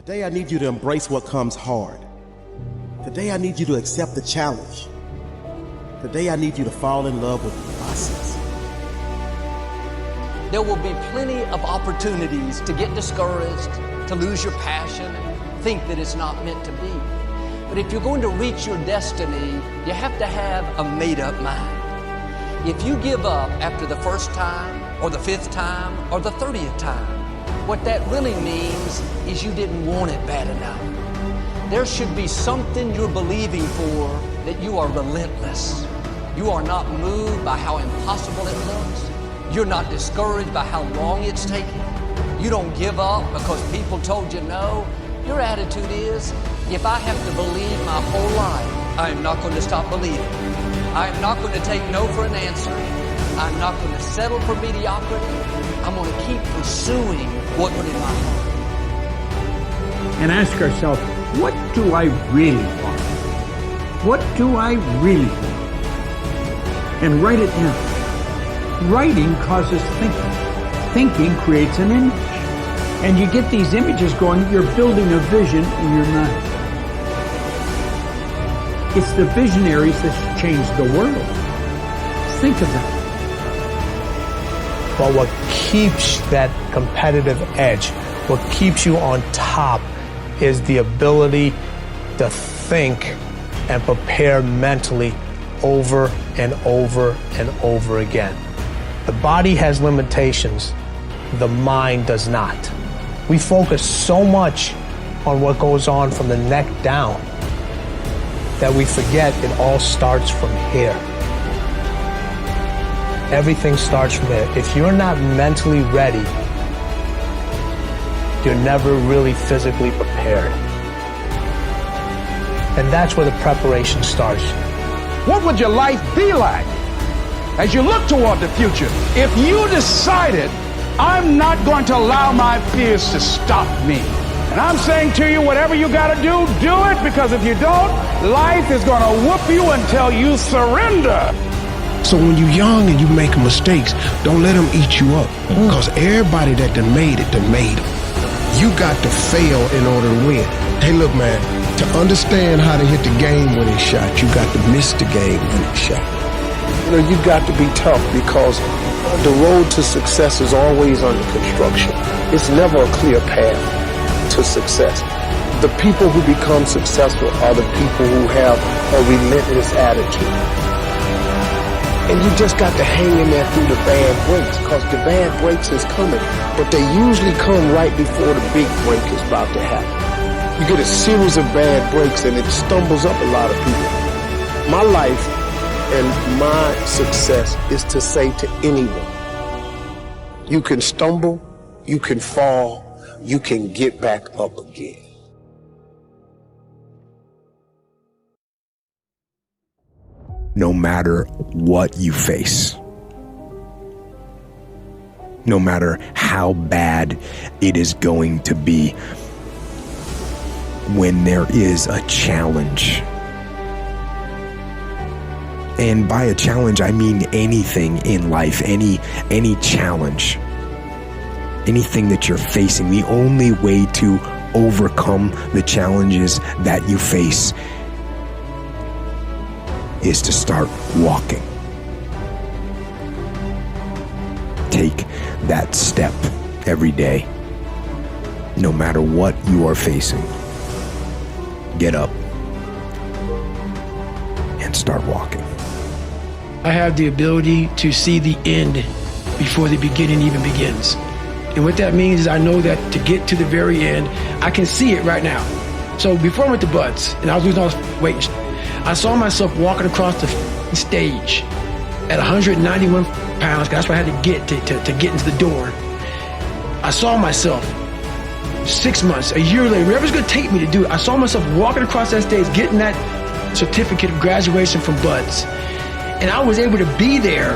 Today I need you to embrace what comes hard. Today I need you to accept the challenge. Today I need you to fall in love with the process. There will be plenty of opportunities to get discouraged, to lose your passion, think that it's not meant to be. But if you're going to reach your destiny, you have to have a made-up mind. If you give up after the first time, or the 5th time, or the 30th time, what that really means is you didn't want it bad enough. There should be something you're believing for that you are relentless. You are not moved by how impossible it looks. You're not discouraged by how long it's taking. You don't give up because people told you no. Your attitude is, if I have to believe my whole life, I am not going to stop believing. I am not going to take no for an answer. I'm not going to settle for mediocrity. I'm going to keep pursuing what's in my heart. And ask ourselves, what do I really want? What do I really want? And write it down. Writing causes thinking. Thinking creates an image. And you get these images going, you're building a vision in your mind. It's the visionaries that changed the world. Think of them. But what keeps that competitive edge, what keeps you on top, is the ability to think and prepare mentally over and over and over again. The body has limitations, the mind does not. We focus so much on what goes on from the neck down that we forget it all starts from here. Everything starts from here. If you're not mentally ready, you're never really physically prepared. And that's where the preparation starts. What would your life be like as you look toward the future if you decided, I'm not going to allow my fears to stop me? And I'm saying to you, whatever you got to do it, because if you don't, life is going to whoop you until you surrender. So when you're young and you make mistakes, don't let them eat you up. Because everybody that done made it. You got to fail in order to win. Hey, look, man, to understand how to hit the game winning shot, you got to miss the game winning shot. You know, you got to be tough because the road to success is always under construction. It's never a clear path to success. The people who become successful are the people who have a relentless attitude. And you just got to hang in there through the bad breaks, because the bad breaks is coming, but they usually come right before the big break is about to happen. You get a series of bad breaks and it stumbles up a lot of people. My life and my success is to say to anyone, you can stumble, you can fall, you can get back up again. No matter what you face, no matter how bad it is going to be, when there is a challenge, and by a challenge I mean anything in life, any challenge, anything that you're facing, the only way to overcome the challenges that you face is to start walking. Take that step every day, no matter what you are facing. Get up and start walking. I have the ability to see the end before the beginning even begins. And what that means is I know that to get to the very end, I can see it right now. So before I went to Buds and I was losing all this weight, I saw myself walking across the stage at 191 pounds. That's what I had to get to get into the door. I saw myself 6 months, a year later, whatever's going to take me to do it. I saw myself walking across that stage, getting that certificate of graduation from Buds. And I was able to be there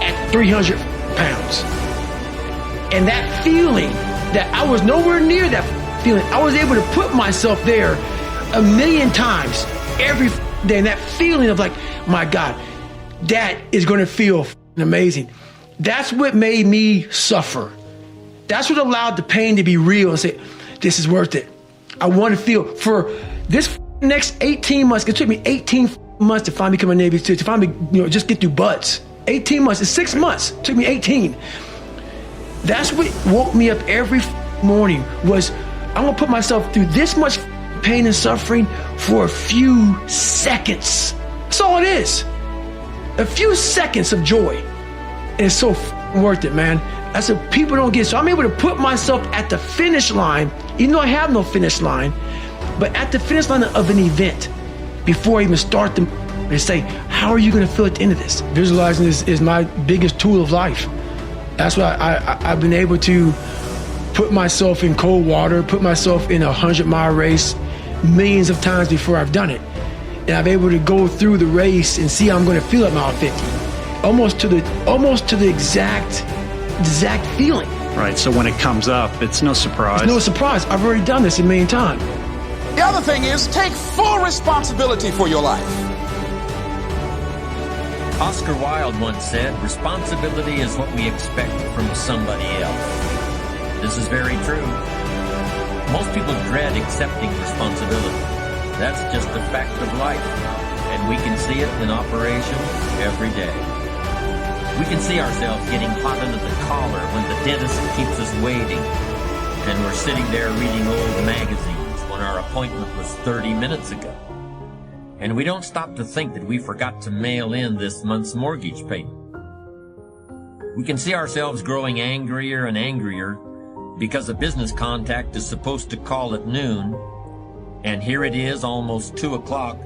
at 300 pounds. And that feeling that I was nowhere near that feeling, I was able to put myself there 1,000,000 times every day. And that feeling of like, my God, that is going to feel amazing. That's what made me suffer. That's what allowed the pain to be real and say, this is worth it. I want to feel for this next 18 months. It took me 18 months to finally become a Navy SEAL, to finally, just get through buds. 18 months. It's 6 months. It took me 18. That's what woke me up every morning was I'm going to put myself through this much pain and suffering for a few seconds. That's all it is. A few seconds of joy. And it's so worth it, man. That's what people don't get. So I'm able to put myself at the finish line, even though I have no finish line, but at the finish line of an event before I even start them. They say, how are you going to feel at the end of this? Visualizing is my biggest tool of life. That's why I've been able to put myself in cold water, put myself in a 100-mile race millions of times before I've done it. And I'm able to go through the race and see how I'm going to feel at mile 50. Almost to the exact feeling. Right, so when it comes up, it's no surprise. It's no surprise. I've already done this a million times. The other thing is take full responsibility for your life. Oscar Wilde once said, responsibility is what we expect from somebody else. This is very true. Most people dread accepting responsibility. That's just a fact of life, and we can see it in operation every day. We can see ourselves getting hot under the collar when the dentist keeps us waiting, and we're sitting there reading old magazines when our appointment was 30 minutes ago. And we don't stop to think that we forgot to mail in this month's mortgage payment. We can see ourselves growing angrier and angrier because a business contact is supposed to call at noon, and here it is almost 2 o'clock,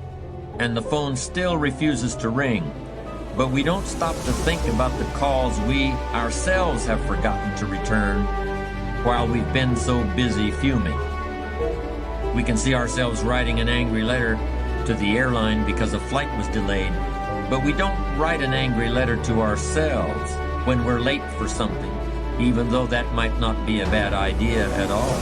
and the phone still refuses to ring. But we don't stop to think about the calls we ourselves have forgotten to return while we've been so busy fuming. We can see ourselves writing an angry letter to the airline because a flight was delayed, but we don't write an angry letter to ourselves when we're late for something, even though that might not be a bad idea at all.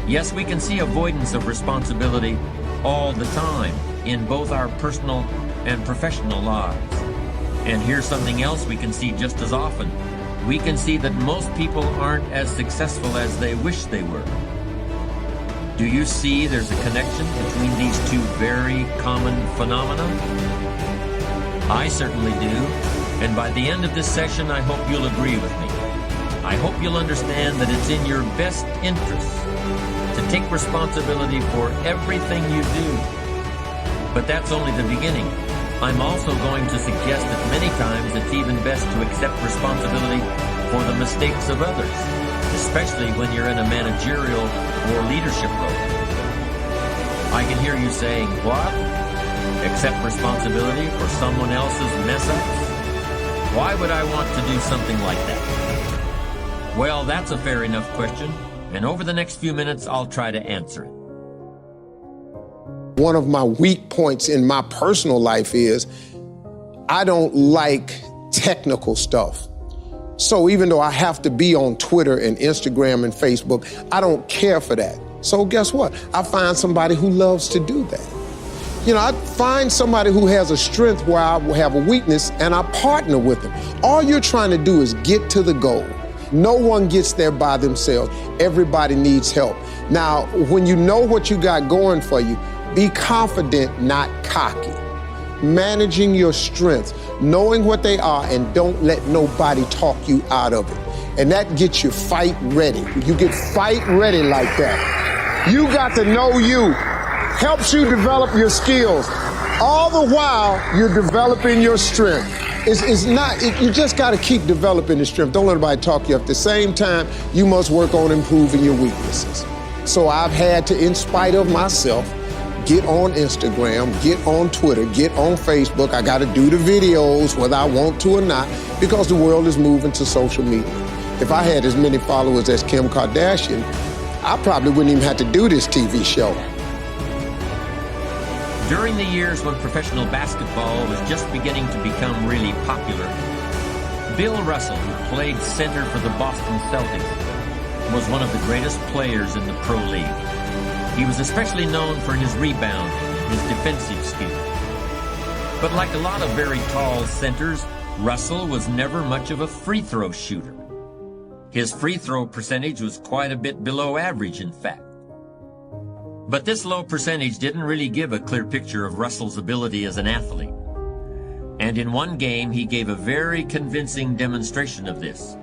Yes, we can see avoidance of responsibility all the time in both our personal and professional lives. And here's something else we can see just as often. We can see that most people aren't as successful as they wish they were. Do you see there's a connection between these two very common phenomena? I certainly do, and by the end of this session, I hope you'll agree with me. I hope you'll understand that it's in your best interest to take responsibility for everything you do. But that's only the beginning. I'm also going to suggest that many times it's even best to accept responsibility for the mistakes of others, especially when you're in a managerial or leadership role. I can hear you saying, what? Accept responsibility for someone else's mess-ups? Why would I want to do something like that? Well, that's a fair enough question, and over the next few minutes, I'll try to answer it. One of my weak points in my personal life is I don't like technical stuff. So even though I have to be on Twitter and Instagram and Facebook, I don't care for that. So guess what? I find somebody who loves to do that. I find somebody who has a strength where I have a weakness, and I partner with them. All you're trying to do is get to the goal. No one gets there by themselves. Everybody needs help. Now, when you know what you got going for you, be confident, not cocky. Managing your strengths, knowing what they are, and don't let nobody talk you out of it. And that gets you fight ready. You get fight ready like that. You got to know you. Helps you develop your skills. All the while, you're developing your strength. You just got to keep developing the strength. Don't let anybody talk you up. At the same time, you must work on improving your weaknesses. So I've had to, in spite of myself, get on Instagram, get on Twitter, get on Facebook. I got to do the videos whether I want to or not because the world is moving to social media. If I had as many followers as Kim Kardashian, I probably wouldn't even have to do this TV show. During the years when professional basketball was just beginning to become really popular, Bill Russell, who played center for the Boston Celtics, was one of the greatest players in the pro league. He was especially known for his rebounding and his defensive skills. But like a lot of very tall centers, Russell was never much of a free throw shooter. His free throw percentage was quite a bit below average, in fact. But this low percentage didn't really give a clear picture of Russell's ability as an athlete. And in one game, he gave a very convincing demonstration of this.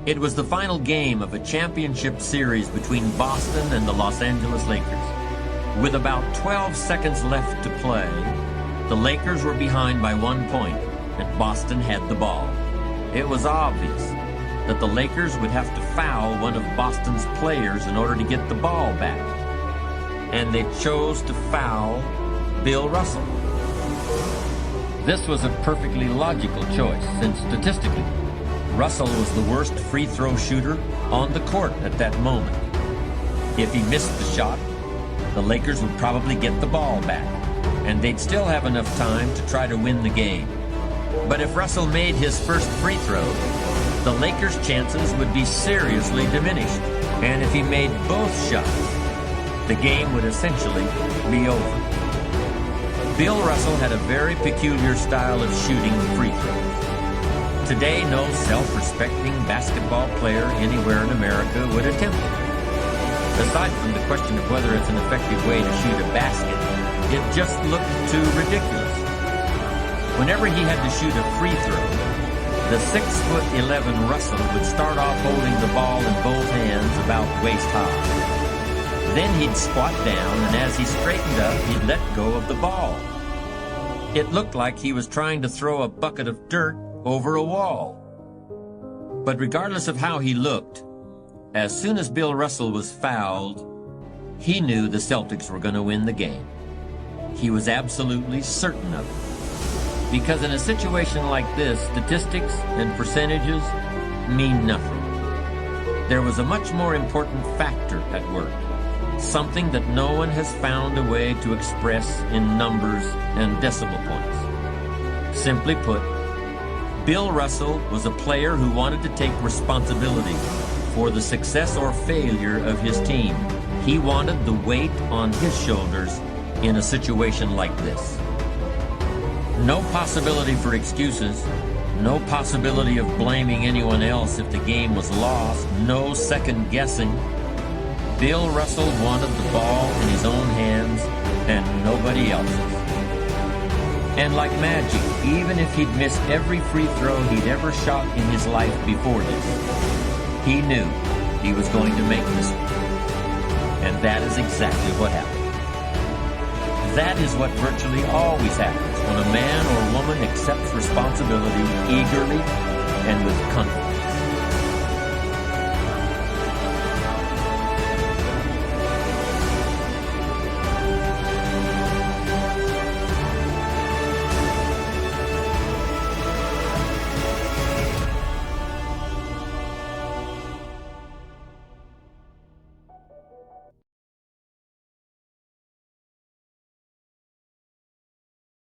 It was the final game of a championship series between Boston and the Los Angeles Lakers. With about 12 seconds left to play, the Lakers were behind by 1 point, and Boston had the ball. It was obvious that the Lakers would have to foul one of Boston's players in order to get the ball back. And they chose to foul Bill Russell. This was a perfectly logical choice, since statistically, Russell was the worst free throw shooter on the court at that moment. If he missed the shot, the Lakers would probably get the ball back, and they'd still have enough time to try to win the game. But if Russell made his first free throw, the Lakers' chances would be seriously diminished. And if he made both shots, the game would essentially be over. Bill Russell had a very peculiar style of shooting free throws. Today, no self-respecting basketball player anywhere in America would attempt it. Aside from the question of whether it's an effective way to shoot a basket, it just looked too ridiculous. Whenever he had to shoot a free throw, the 6'11" Russell would start off holding the ball in both hands about waist high. Then he'd squat down, and as he straightened up, he'd let go of the ball. It looked like he was trying to throw a bucket of dirt over a wall. But regardless of how he looked, as soon as Bill Russell was fouled, he knew the Celtics were going to win the game. He was absolutely certain of it. Because in a situation like this, statistics and percentages mean nothing. There was a much more important factor at work. Something that no one has found a way to express in numbers and decimal points. Simply put, Bill Russell was a player who wanted to take responsibility for the success or failure of his team. He wanted the weight on his shoulders in a situation like this. No possibility for excuses, no possibility of blaming anyone else if the game was lost, no second guessing. Bill Russell wanted the ball in his own hands and nobody else's. And like magic, even if he'd missed every free throw he'd ever shot in his life before this, he knew he was going to make this one. And that is exactly what happened. That is what virtually always happens when a man or woman accepts responsibility eagerly and with confidence.